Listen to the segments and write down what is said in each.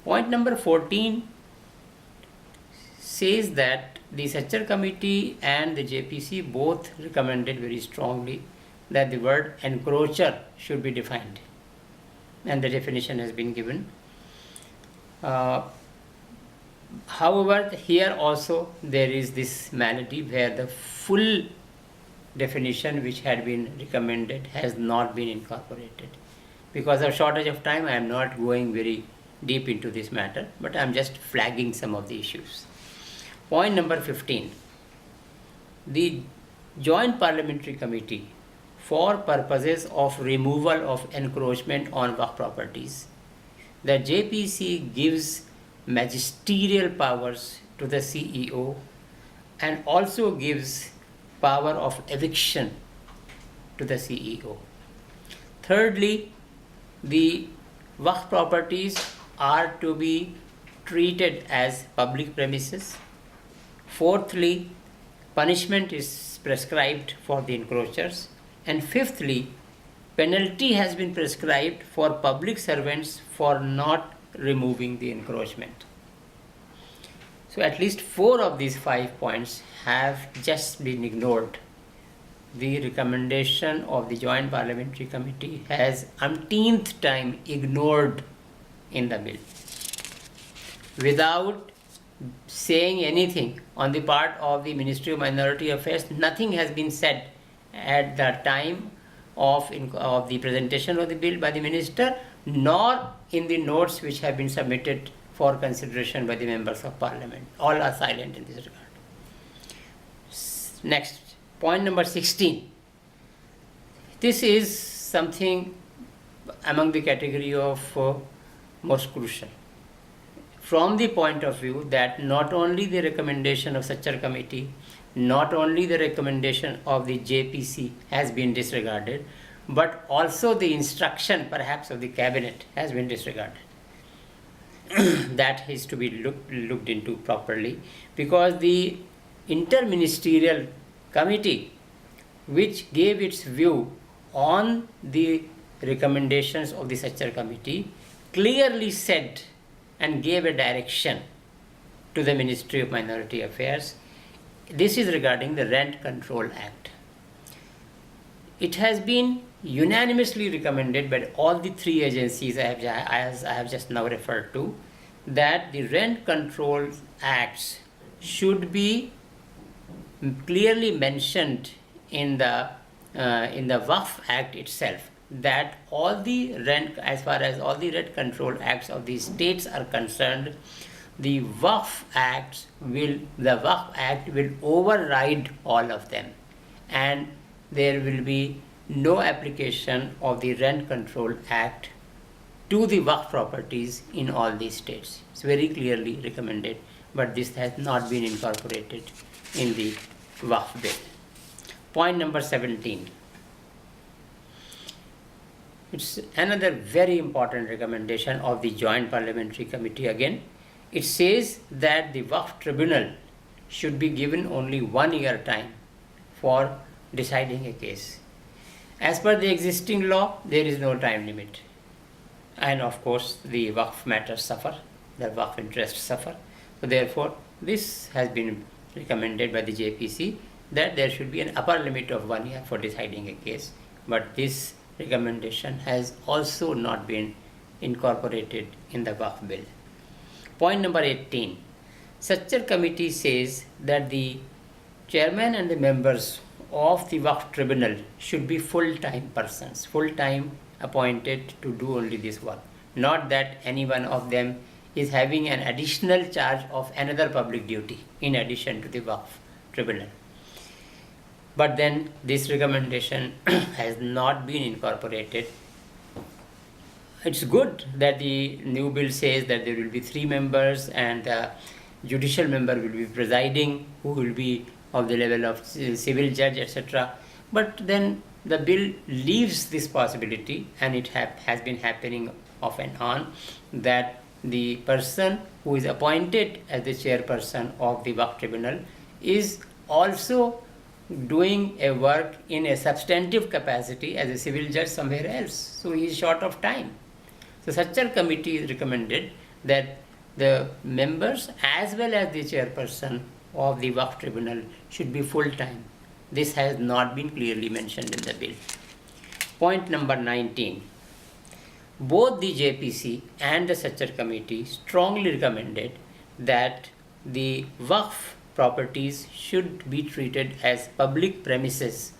Point number 14 says that the Sachar committee and the JPC both recommended very strongly that the word encroacher should be defined, and the definition has been given. However, here also there is this malady where the full definition which had been recommended has not been incorporated. Because of shortage of time, I am not going very deep into this matter, but I am just flagging some of the issues. Point number 15. The Joint Parliamentary Committee, for purposes of removal of encroachment on Waqf properties, the JPC gives magisterial powers to the CEO and also gives power of eviction to the CEO. Thirdly, the Waqf properties are to be treated as public premises. Fourthly, punishment is prescribed for the encroachers. And fifthly, penalty has been prescribed for public servants for not removing the encroachment. So at least 4 of these 5 points have just been ignored. The recommendation of the Joint Parliamentary Committee has umpteenth time ignored in the bill. Without saying anything on the part of the Ministry of Minority Affairs, nothing has been said at the time of the presentation of the bill by the Minister, nor in the notes which have been submitted for consideration by the members of Parliament. All are silent in this regard. Next, point number 16. This is something among the category of most crucial, from the point of view that not only the recommendation of Sachar committee, not only the recommendation of the JPC has been disregarded, but also the instruction perhaps of the cabinet has been disregarded. That is to be looked into properly, because the interministerial committee which gave its view on the recommendations of the Sachar committee clearly said and gave a direction to the Ministry of Minority Affairs. This is regarding the Rent Control Act. It has been unanimously recommended by all the 3 agencies as I have just now referred to, that the Rent Control Acts should be clearly mentioned in the Waqf Act itself, that all the rent, as far as all the rent control acts of the states are concerned, the Waqf Act will override all of them, and there will be no application of the Rent Control Act to the Waqf properties in all these states. It's very clearly recommended, but this has not been incorporated in the Waqf bill. Point number 17. It's another very important recommendation of the Joint Parliamentary Committee again. It says that the Waqf Tribunal should be given only 1 year time for deciding a case. As per the existing law, there is no time limit. And of course, the Waqf matters suffer, the Waqf interests suffer. So therefore, this has been recommended by the JPC, that there should be an upper limit of 1 year for deciding a case. But this recommendation has also not been incorporated in the Waqf bill. Point number 18. Sachar committee says that the chairman and the members of the Waqf tribunal should be full-time persons, full-time appointed to do only this work. Not that any one of them is having an additional charge of another public duty in addition to the Waqf tribunal. But then this recommendation has not been incorporated. It's good that the new bill says that there will be 3 members and the judicial member will be presiding, who will be of the level of civil judge, etc. But then the bill leaves this possibility, and it has been happening off and on, that the person who is appointed as the chairperson of the Waqf tribunal is also doing a work in a substantive capacity as a civil judge somewhere else. So he is short of time. So Sachar committee recommended that the members as well as the chairperson of the Waqf Tribunal should be full-time. This has not been clearly mentioned in the bill. Point number 19. Both the JPC and the Sachar Committee strongly recommended that the Waqf properties should be treated as public premises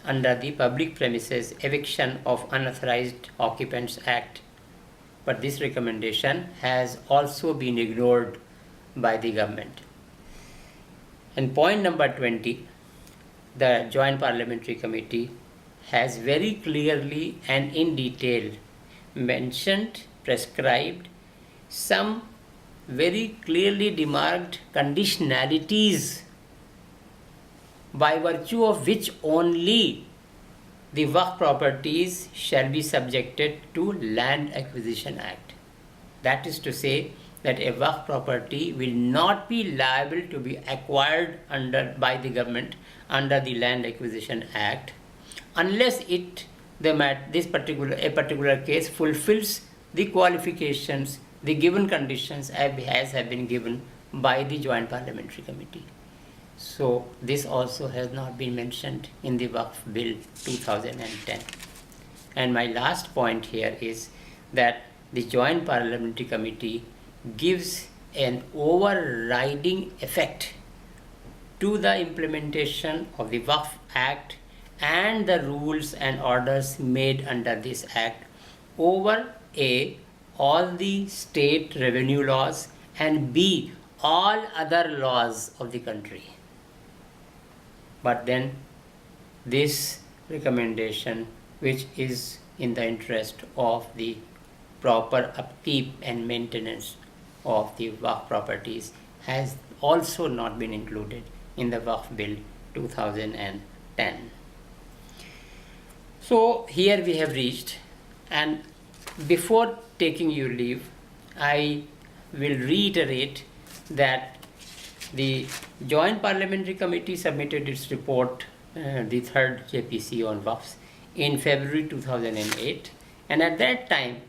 under the Public Premises Eviction of Unauthorized Occupants Act. But this recommendation has also been ignored by the government. And point number 20, the Joint Parliamentary Committee has very clearly and in detail mentioned, prescribed some very clearly demarked conditionalities by virtue of which only the Waqf properties shall be subjected to Land Acquisition Act. That is to say that a Waqf property will not be liable to be acquired by the government under the Land Acquisition Act unless a particular case fulfills the qualifications, the given conditions as have been given by the Joint Parliamentary Committee. So this also has not been mentioned in the Waqf Bill 2010. And my last point here is that the Joint Parliamentary Committee gives an overriding effect to the implementation of the Waqf Act and the rules and orders made under this Act over A, all the state revenue laws, and B, all other laws of the country. But then this recommendation, which is in the interest of the proper upkeep and maintenance of the Waqf properties, has also not been included in the Waqf Bill 2010. So here we have reached, and before taking your leave, I will reiterate that the Joint Parliamentary Committee submitted its report, the third JPC on Waqfs, in February 2008, and at that time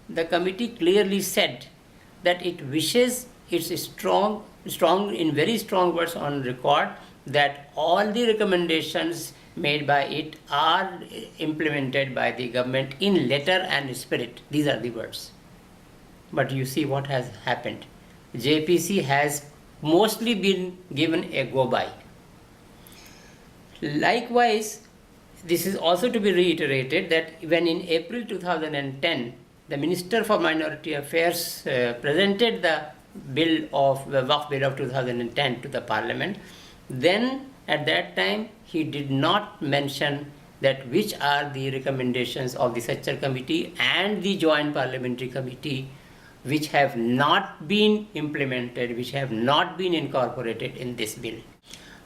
the committee clearly said that it wishes, it's in very strong words on record, that all the recommendations made by it are implemented by the government in letter and spirit. These are the words. But you see what has happened. JPC has mostly been given a go-by. Likewise, this is also to be reiterated that when in April 2010, the Minister for Minority Affairs presented the Waqf Bill of 2010 to the Parliament, then at that time he did not mention that which are the recommendations of the Sachar Committee and the Joint Parliamentary Committee which have not been implemented, which have not been incorporated in this bill.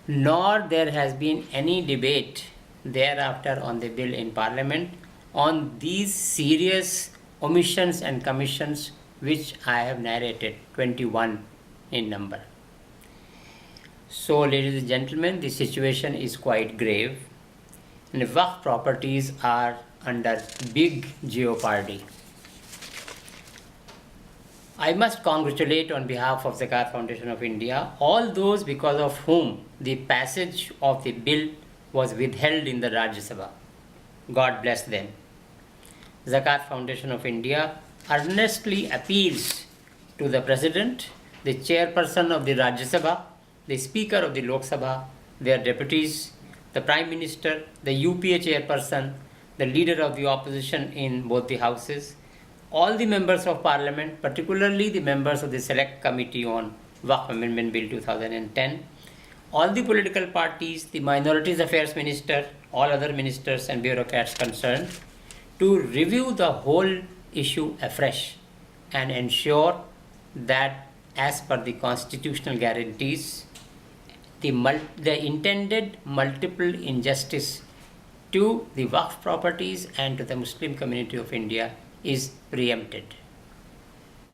Nor there has been any debate thereafter on the bill in Parliament on these serious omissions and commissions which I have narrated, 21 in number. So, ladies and gentlemen, the situation is quite grave, and Waqf properties are under big jeopardy. I must congratulate on behalf of Zakat Foundation of India all those because of whom the passage of the bill was withheld in the Rajya Sabha. God bless them. Zakat Foundation of India earnestly appeals to the President, the Chairperson of the Rajya Sabha, the Speaker of the Lok Sabha, their deputies, the Prime Minister, the UPA Chairperson, the Leader of the Opposition in both the houses, all the members of Parliament, particularly the members of the Select Committee on Waqf Amendment Bill 2010, all the political parties, the Minorities Affairs Minister, all other ministers and bureaucrats concerned, to review the whole issue afresh and ensure that as per the constitutional guarantees, the intended multiple injustice to the Waqf properties and to the Muslim community of India is preempted.